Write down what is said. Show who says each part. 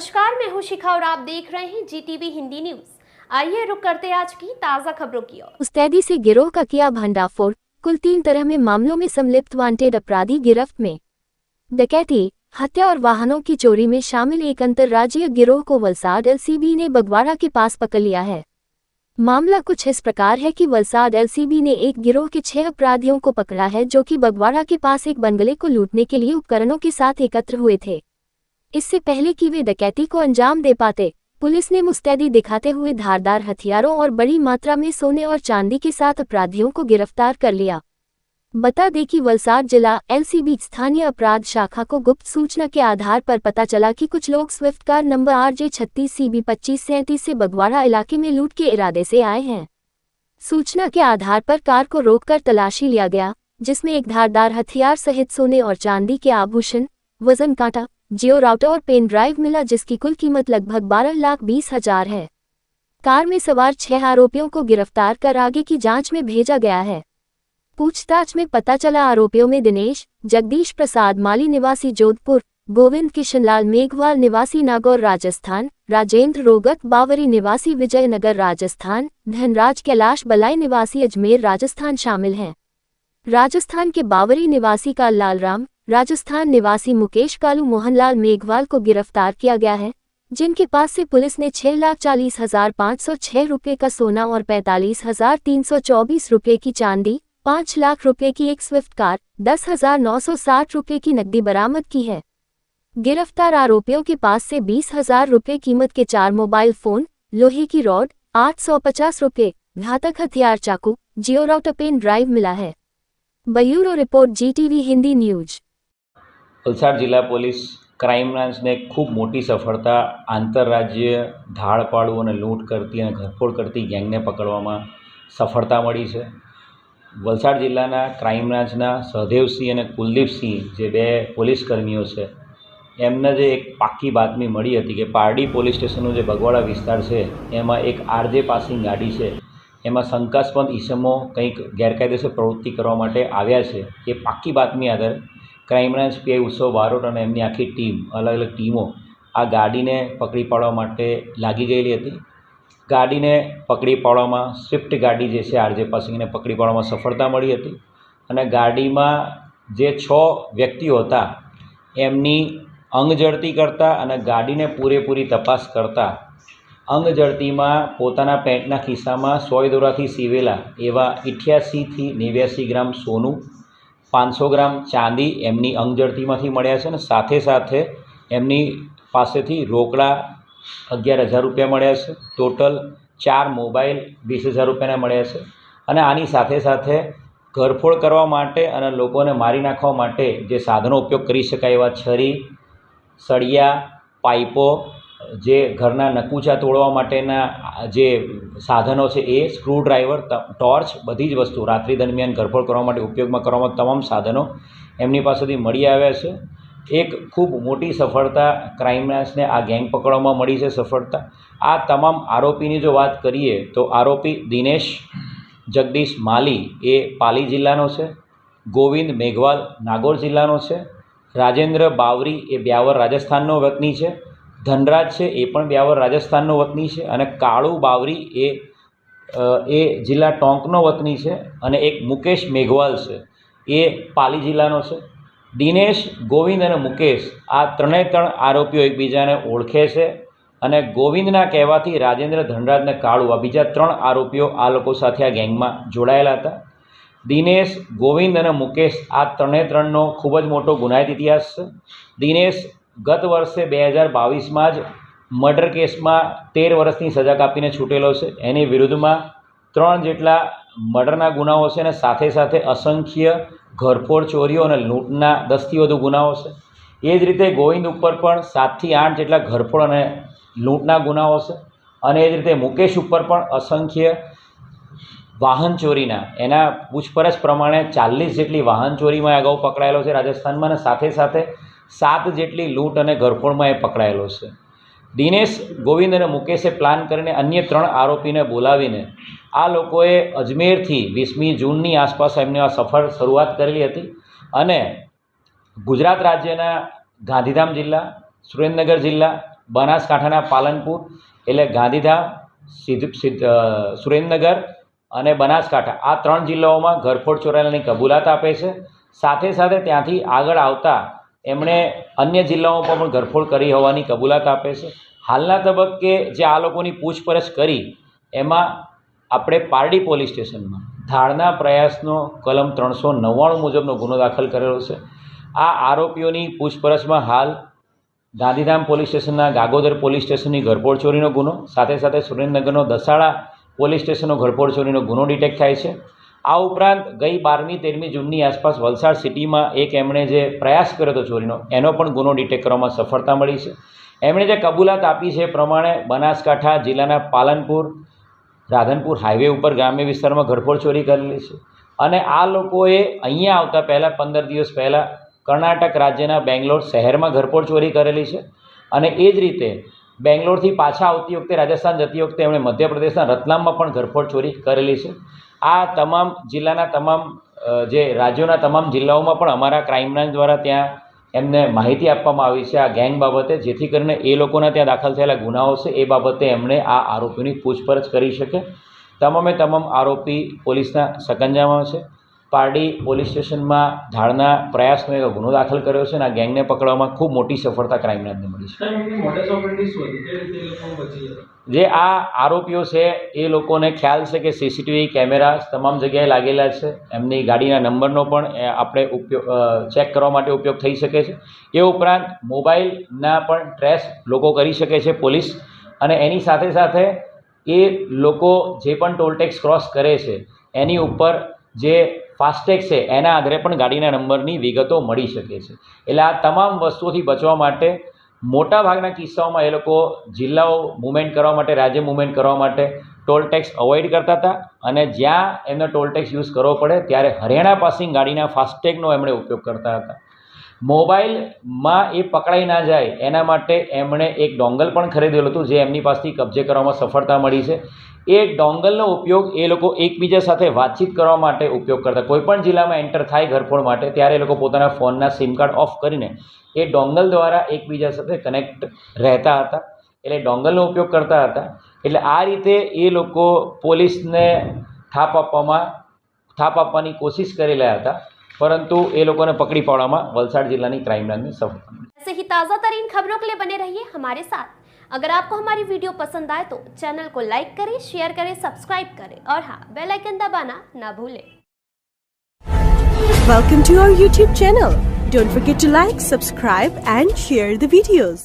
Speaker 1: नमस्कार, मैं हूं शिखा और आप देख रहे हैं जीटीवी हिंदी न्यूज। आइए रुक करते हैं आज की ताजा खबरों की ओर।
Speaker 2: मुस्तैदी से गिरोह का किया भंडाफोड़, कुल 3 तरह में मामलों में संलिप्त वांटेड अपराधी गिरफ्त में। डकैती, हत्या और वाहनों की चोरी में शामिल एक अंतर्राज्यीय गिरोह को वलसाड एलसीबी ने बगवाड़ा के पास पकड़ लिया है। मामला कुछ इस प्रकार है कि वलसाड एलसीबी ने एक गिरोह के 6 अपराधियों को पकड़ा है जो कि बगवाड़ा के पास एक बंगले को लूटने के लिए उपकरणों के साथ एकत्र हुए थे। इससे पहले कि वे डकैती को अंजाम दे पाते, पुलिस ने मुस्तैदी दिखाते हुए धारदार हथियारों और बड़ी मात्रा में सोने और चांदी के साथ अपराधियों को गिरफ्तार कर लिया। बता दें कि वलसाड जिला एलसीबी स्थानीय अपराध शाखा को गुप्त सूचना के आधार पर पता चला कि कुछ लोग स्विफ्ट कार नंबर RJ36CB2537 से बगवाड़ा इलाके में लूट के इरादे से आए हैं। सूचना के आधार पर कार को रोककर तलाशी लिया गया, जिसमें एक धारदार हथियार सहित सोने और चांदी के आभूषण, वजन कांटा, जियो राउटर और पेन ड्राइव मिला, जिसकी कुल कीमत लगभग 12,20,000 है। कार में सवार 6 आरोपियों को गिरफ्तार कर आगे की जांच में भेजा गया है। पूछताछ में पता चला आरोपियों में दिनेश, जगदीश प्रसाद माली निवासी जोधपुर, गोविंद किशनलाल मेघवाल निवासी नागौर राजस्थान, राजेंद्र रोगत बावरी निवासी विजयनगर राजस्थान, धनराज कैलाश बलाई निवासी अजमेर राजस्थान शामिल हैं। राजस्थान के बावरी निवासी का लालराम, राजस्थान निवासी मुकेश कालू मोहनलाल मेघवाल को गिरफ्तार किया गया है, जिनके पास से पुलिस ने 6,40,506 रुपये का सोना और 45,324 रुपये की चांदी, 5 लाख रुपये की एक स्विफ्ट कार, 10,960 रुपये की नकदी बरामद की है। गिरफ्तार आरोपियों के पास से 20,000 रुपये कीमत के 4 मोबाइल फोन, लोहे की रॉड, 850 रुपये, घातक हथियार चाकू, जियो राउटर पेन ड्राइव मिला है। Bureau report Zee TV Hindi news.
Speaker 3: Valsad जिला पोलीस क्राइम બ્રાન્ચને ખૂબ મોટી સફળતા આંતરરાજ્ય ધાડપાડું અને લૂંટ કરતી અને ઘરફોડ કરતી ગેંગને પકડવામાં સફળતા મળી છે। વલસાડ જિલ્લાના ક્રાઇમ બ્રાન્ચના સહદેવસિંહ અને કુલદીપસિંહ જે બે પોલીસ કર્મીઓ છે, એમને જે એક પાક્કી બાતમી મળી હતી કે પારડી પોલીસ સ્ટેશનનો જે બગવાડા વિસ્તાર છે એમાં એક RJ પાસિંગ ગાડી છે, એમાં શંકાસ્પદ ઈસમો કંઈક ગેરકાયદેસર પ્રવૃત્તિ કરવા માટે આવ્યા છે। એ પાક્કી બાતમી આધારે ક્રાઇમ બ્રાન્ચ PI ઉત્સવ બારોટ અને એમની આખી ટીમ, અલગ અલગ ટીમો આ ગાડીને પકડી પાડવા માટે લાગી ગયેલી હતી। ગાડીને પકડી પાડવામાં સ્વિફ્ટ ગાડી જે છે RJ પાસિંગને પકડી પાડવામાં સફળતા મળી હતી અને ગાડીમાં જે 6 વ્યક્તિઓ હતા એમની અંગ જડતી કરતા અને ગાડીને પૂરેપૂરી તપાસ કરતા અંગ જડતીમાં પોતાના પેન્ટના ખિસ્સામાં સોય દોરાથી સીવેલા એવા 88 થી 89 ગ્રામ સોનું, 500 ગ્રામ ચાંદી એમની અંગજડતીમાંથી મળ્યા છે અને સાથે સાથે એમની પાસેથી રોકડા 11,000 રૂપિયા મળ્યા છે। ટોટલ 4 મોબાઈલ 20,000 રૂપિયાના મળ્યા છે અને આની સાથે સાથે ઘરફોડ કરવા માટે અને લોકોને મારી નાખવા માટે જે સાધનો ઉપયોગ કરી શકાય એવા છરી, સળિયા, પાઇપો, જે ઘરના નકુચા તોડવા માટેના જે સાધનો છે એ, સ્ક્રૂડ્રાઈવર, ટોર્ચ, બધી જ વસ્તુ રાત્રિ દરમિયાન ઘરફોડ કરવા માટે ઉપયોગમાં કરવામાં તમામ સાધનો એમની પાસેથી મળી આવ્યા છે। એક ખૂબ મોટી સફળતા ક્રાઇમ બ્રાન્ચને આ ગેંગ પકડવામાં મળી છે સફળતા। આ તમામ આરોપીની જો વાત કરીએ તો આરોપી દિનેશ જગદીશ માલી એ પાલી જિલ્લાનો છે, ગોવિંદ મેઘવાલ નાગોર જિલ્લાનો છે, રાજેન્દ્ર બાવરી એ બ્યાવર રાજસ્થાનનો વતની છે, ધનરાજ છે એ પણ બ્યાવર રાજસ્થાનનો વતની છે અને કાળુ બાવરી એ જિલ્લા ટોંકનો વતની છે અને એક મુકેશ મેઘવાલ છે એ પાલી જિલ્લાનો છે। દિનેશ, ગોવિંદ અને મુકેશ આ ત્રણે આરોપીઓ એકબીજાને ઓળખે છે અને ગોવિંદના કહેવાથી રાજેન્દ્ર, ધનરાજ અને કાળુ આ બીજા 3 આરોપીઓ આ લોકો સાથે આ ગેંગમાં જોડાયેલા હતા। દિનેશ, ગોવિંદ અને મુકેશ આ ત્રણેનો ખૂબ જ મોટો ગુનાહિત ઇતિહાસ છે। દિનેશ ગત વર્ષે 2022માં જ મર્ડર કેસમાં 13 વર્ષની સજા કાપીને છૂટેલો છે। એની વિરુદ્ધમાં 3 જેટલા મર્ડરના ગુનાઓ છે અને સાથે સાથે અસંખ્ય ઘરફોડ, ચોરીઓ અને લૂંટના 10થી વધુ ગુનાઓ છે। એ જ રીતે ગોવિંદ ઉપર પણ 7 થી 8 જેટલા ઘરફોડ અને લૂંટના ગુનાઓ છે અને એ જ રીતે મુકેશ ઉપર પણ અસંખ્ય વાહન ચોરીના, એના પૂછપરછ પ્રમાણે 40 જેટલી વાહન ચોરીમાં અગાઉ પકડાયેલો છે રાજસ્થાનમાં અને સાથે સાથે 7 જેટલી લૂંટ અને ઘરફોડમાં એ પકડાયેલો છે। દિનેશ, ગોવિંદ અને મુકેશે પ્લાન કરીને અન્ય 3 આરોપીને બોલાવીને આ લોકોએ અજમેરથી 20મી જૂનની આસપાસ એમને આ સફળ શરૂઆત કરેલી હતી અને ગુજરાત રાજ્યના ગાંધીધામ જિલ્લા, સુરેન્દ્રનગર જિલ્લા, બનાસકાંઠાના પાલનપુર એટલે ગાંધીધામ, સુરેન્દ્રનગર અને બનાસકાંઠા આ 3 જિલ્લાઓમાં ઘરફોડ ચોરાયાની કબૂલાત આપે છે. સાથે સાથે ત્યાંથી આગળ આવતા એમણે અન્ય જિલ્લાઓમાં પણ ઘરફોડ કરી હોવાની કબૂલાત આપે છે. હાલના તબક્કે જે આ લોકોની પૂછપરછ કરી એમાં આપણે પારડી પોલીસ સ્ટેશનમાં ધાડના પ્રયાસનો કલમ 399 મુજબનો ગુનો દાખલ કરેલો છે. આ આરોપીઓની પૂછપરછમાં હાલ ગાંધીધામ પોલીસ સ્ટેશનના ગાગોદર પોલીસ સ્ટેશનની ઘરફોડ ચોરીનો ગુનો, સાથે સાથે સુરેન્દ્રનગરનો દસાડા પોલીસ સ્ટેશનનો ઘરફોડ ચોરીનો ગુનો ડિટેક્ટ થાય છે. આ ઉપરાંત ગઈ 12મી 13મી જૂનની આસપાસ વલસાડ સિટીમાં એક એમણે જે પ્રયાસ કર્યો હતો ચોરીનો એનો પણ ગુનો ડિટેક્ટ કરવામાં સફળતા મળી છે. એમણે જે કબૂલાત આપી છે એ પ્રમાણે બનાસકાંઠા જિલ્લાના પાલનપુર રાધનપુર હાઈવે ઉપર ગ્રામ્ય વિસ્તારમાં ઘરફોડ ચોરી કરેલી છે અને આ લોકોએ અહીંયા આવતા પહેલાં 15 દિવસ પહેલાં કર્ણાટક રાજ્યના બેંગ્લોર શહેરમાં ઘરફોડ ચોરી કરેલી છે અને એ જ રીતે બેંગ્લોરથી પાછા આવતી વખતે રાજસ્થાન જતી વખતે એમણે મધ્યપ્રદેશના રતલામમાં પણ ઘરફોડ ચોરી કરેલી છે. આ તમામ જિલ્લાના તમામ જે રાજ્યોના તમામ જિલ્લાઓમાં પણ અમારા ક્રાઇમ બ્રાન્ચ દ્વારા ત્યાં એમને માહિતી આપવામાં આવી છે આ ગેંગ બાબતે, જેથી કરીને એ લોકોના ત્યાં દાખલ થયેલા ગુનાઓ છે એ બાબતે એમણે આ આરોપીઓની પૂછપરછ કરી શકે. તમામે તમામ આરોપી પોલીસના સકંજામાં છે. પારડી પોલીસ સ્ટેશનમાં ધાડના પ્રયાસનો એક ગુનો દાખલ કર્યો છે અને આ ગેંગને પકડવામાં ખૂબ મોટી સફળતા ક્રાઇમ બ્રાન્ચને મળી છે. જે આ આરોપીઓ છે એ લોકોને ખ્યાલ છે કે સીસીટીવી કેમેરા તમામ જગ્યાએ લાગેલા છે. એમની ગાડીના નંબરનો પણ આપણે ચેક કરવા માટે ઉપયોગ થઈ શકે છે. એ ઉપરાંત મોબાઈલના પણ ટ્રેસ લોકો કરી શકે છે પોલીસ, અને એની સાથે સાથે એ લોકો જે પણ ટોલ ટેક્સ ક્રોસ કરે છે એની ઉપર જે ફાસ્ટેગ છે એના આધારે પણ ગાડીના નંબરની વિગતો મળી શકે છે. એટલે આ તમામ વસ્તુઓથી બચવા માટે મોટાભાગના કિસ્સાઓમાં એ લોકો જિલ્લાઓ મૂવમેન્ટ કરવા માટે, રાજ્ય મૂવમેન્ટ કરવા માટે ટોલ ટેક્સ અવોઇડ કરતા હતા અને જ્યાં એમને ટોલ ટેક્સ યુઝ કરવો પડે ત્યારે હરિયાણા પાસિંગ ગાડીના ફાસ્ટેગનો એમણે ઉપયોગ કરતા હતા. મોબાઈલમાં એ પકડાઈ ના જાય એના માટે એમણે એક ડોંગલ પણ ખરીદેલું હતું જે એમની પાસેથી કબજે કરવામાં સફળતા મળી છે. એ ડોંગલનો ઉપયોગ એ લોકો એકબીજા સાથે વાતચીત કરવા માટે ઉપયોગ કરતા. કોઈપણ જિલ્લામાં એન્ટર થાય ઘરફોડ માટે ત્યારે એ લોકો પોતાના ફોનના સિમ કાર્ડ ઓફ કરીને એ ડોંગલ દ્વારા એકબીજા સાથે કનેક્ટ રહેતા હતા, એટલે ડોંગલનો ઉપયોગ કરતા હતા. એટલે આ રીતે એ લોકો પોલીસને થાપ આપવાની કોશિશ કરી રહ્યા હતા, परंतु ये लोगों ने पकड़ी पाड़वा वलसाड़ जिला की क्राइम ब्रांच में सफलता मिली।
Speaker 1: ऐसे ही ताज़ा तरीन खबरों के लिए बने रहिए हमारे साथ। अगर आपको हमारी वीडियो पसंद आए तो चैनल को लाइक करें, शेयर करें, सब्सक्राइब करें और हाँ, बेल आइकन दबाना ना भूलें।
Speaker 4: Welcome to our YouTube channel. Don't forget to like, subscribe and share the videos.